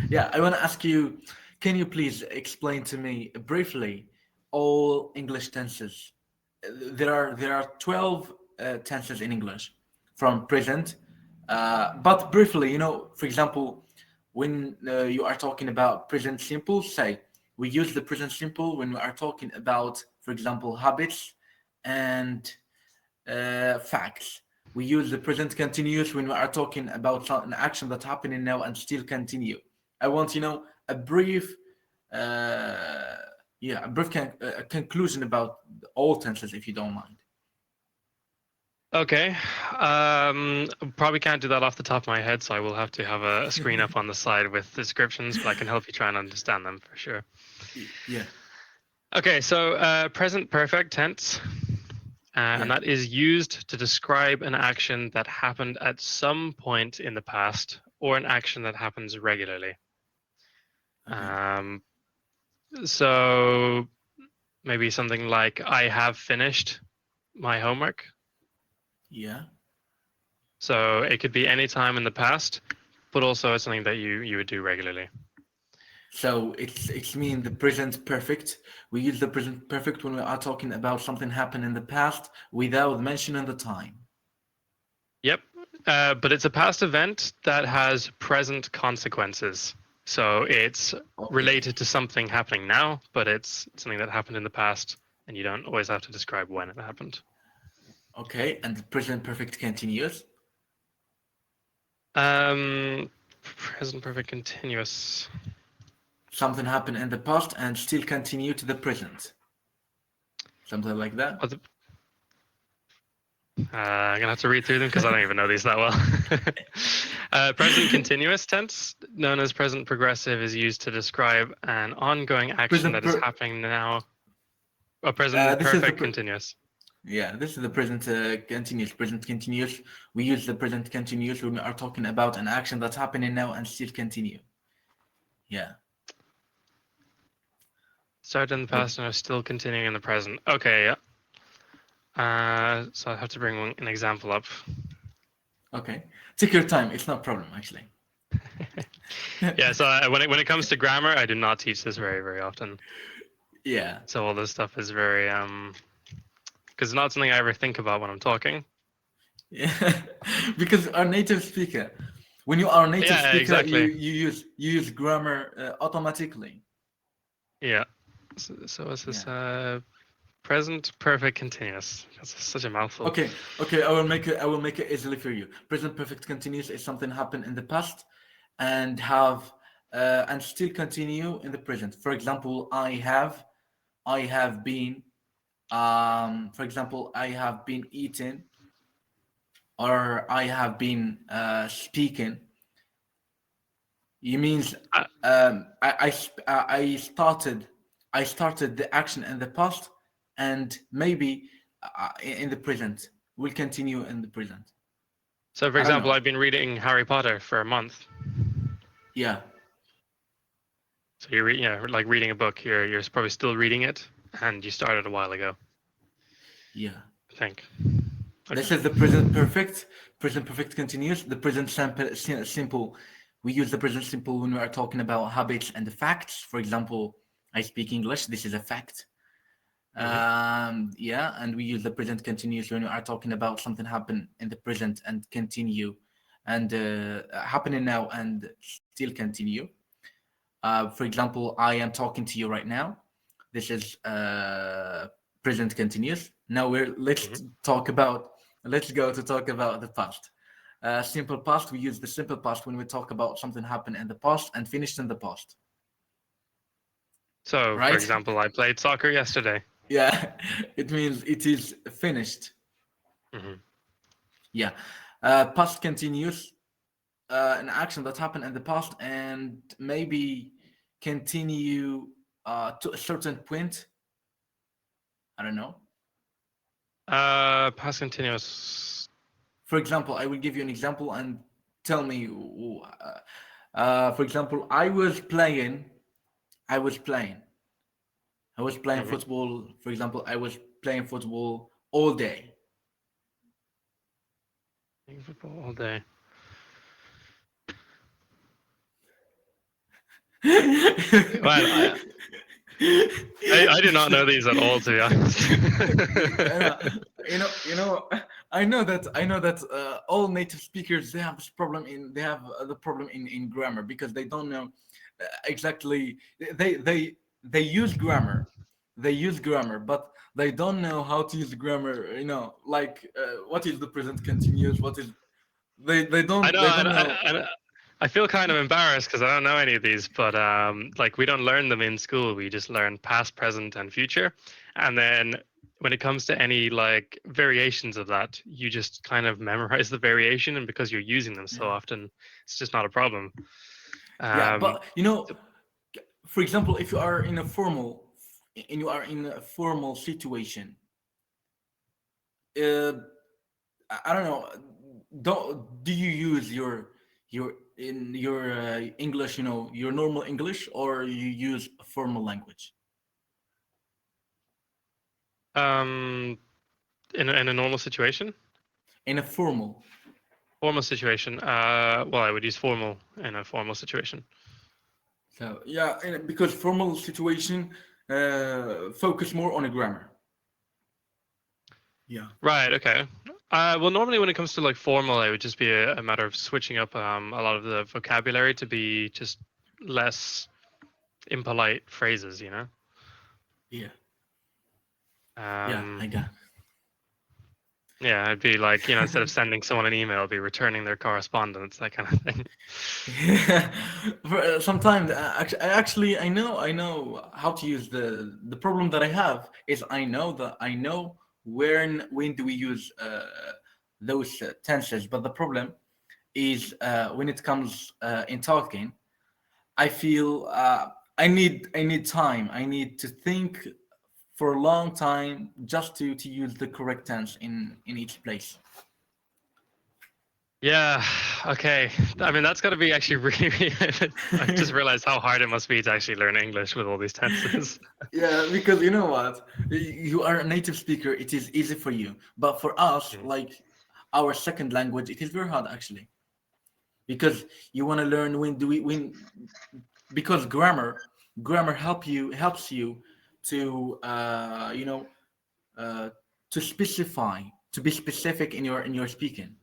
Yeah, I want to ask you, can you please explain to me briefly all English tenses? There are 12 tenses in English from present, but briefly, for example, when you are talking about present simple, say we use the present simple when we are talking about, for example, habits and facts. We use the present continuous when we are talking about an action that's happening now and still continue. I want, a brief, uh, yeah, a brief conclusion about all tenses, if you don't mind. Okay. Probably can't do that off the top of my head, so I will have to have a screen up on the side with descriptions, but I can help you try and understand them for sure. Yeah, Okay, so present perfect tense, and yeah. that is used to describe an action that happened at some point in the past or an action that happens regularly. Okay. Um, so maybe something like, I have finished my homework. Yeah. So it could be any time in the past, but also it's something that you would do regularly. So it's mean the present perfect. We use the present perfect when we are talking about something happened in the past without mentioning the time. Yep. But it's a past event that has present consequences. So it's Okay. related to something happening now, but it's something that happened in the past, and you don't always have to describe when it happened. Okay, and the present perfect continuous. Present perfect continuous. Something happened in the past and still continue to the present. Something like that. I'm gonna have to read through them because I don't even know these that well. Present continuous tense, known as present progressive, is used to describe an ongoing action Present that is per. happening now. A present This is the perfect continuous. yeah. This is the present continuous. Present continuous. We use the present continuous when we are talking about an action that's happening now and still continue. Yeah. Started in the The past and are still continuing in the present. Okay, yeah. So I have to bring an example up. okay. Take your time. It's no problem actually. Yeah, so when it comes to grammar, I do not teach this very often. Yeah. So all this stuff is very because it's not something I ever think about when I'm talking. Yeah. Because our native speaker, when you are a native Yeah, speaker, you exactly. you use you use grammar automatically. Yeah. So what's Yeah. this? Present perfect continuous. That's such a mouthful. Okay. Okay. I will make it easily for you. Present perfect continuous is something happened in the past and have and still continue in the present. For example, I have been. For example, I have been eating, or I have been speaking. You means Uh, I started the action in the past, and maybe in the present will continue in the present. so for I don't example, know. I've been reading Harry Potter for a month. Yeah, So yeah, like reading a book. You're probably still reading it, and you started a while ago. yeah. I think. Okay. This is the present perfect. Present perfect continuous. The present simple. We use the present simple when we are talking about habits and the facts. For example, I speak English. This is a fact. Hmm. Yeah, and we use the present continuous when we are talking about something happen in the present and continue, and happening now and still continue. For example, I am talking to you right now. This is present continuous. Now let's Hmm. talk about let's go to talk about the past. Simple past. We use the simple past when we talk about something happened in the past and finished in the past. So, for Right? example, I played soccer yesterday. Yeah, it means it is finished. Hmm. Yeah. Past continuous, an action that happened in the past and maybe continue to a certain point. I don't know. Past continuous. For example, I will give you an example and tell me. For example, I was playing, I was playing Hmm. football. For example, I was playing football all day. Playing football all day. Well, I do not know these at all, to be honest. Uh, I know that all native speakers, they have this problem in they have the problem in grammar, because they don't know exactly. They use grammar, but they don't know how to use grammar. Like what is the present continuous? What is they I don't know, they don't know. I feel kind of embarrassed because I don't know any of these, but like we don't learn them in school. We just learn past, present, and future, and then when it comes to any like variations of that, you just kind of memorize the variation, and because you're using them so Yeah, often, it's just not a problem. yeah, Um, but for example, if you are in a formal situation, uh, I don't know. Do you use your English, your normal English, or you use a formal language um, in a normal situation, in a formal? formal situation. Well, I would use formal in a formal situation. So yeah, because formal situation focus more on a grammar. Yeah. Right. Okay. Well, normally when it comes to like formal, it would just be a matter of switching up a lot of the vocabulary to be just less impolite phrases. Yeah. Yeah. I Um, got. yeah, it'd be like instead of sending someone an email, it'd be returning their correspondence, that kind of thing. Yeah. Sometimes I know how to use the problem that I have is I know when do we use those tenses, but the problem is when it comes in talking, I feel I need time. I need to think for a long time just to use the correct tense in each place. Yeah. Okay. I mean, that's got to be actually really, really. I just realized how hard it must be to actually learn English with all these tenses. Yeah, because you know what? You are a native speaker, it is easy for you. But for us, Mm. like our second language, it is very hard actually. Because you want to learn when because grammar helps you to uh to specify, to be specific in your speaking.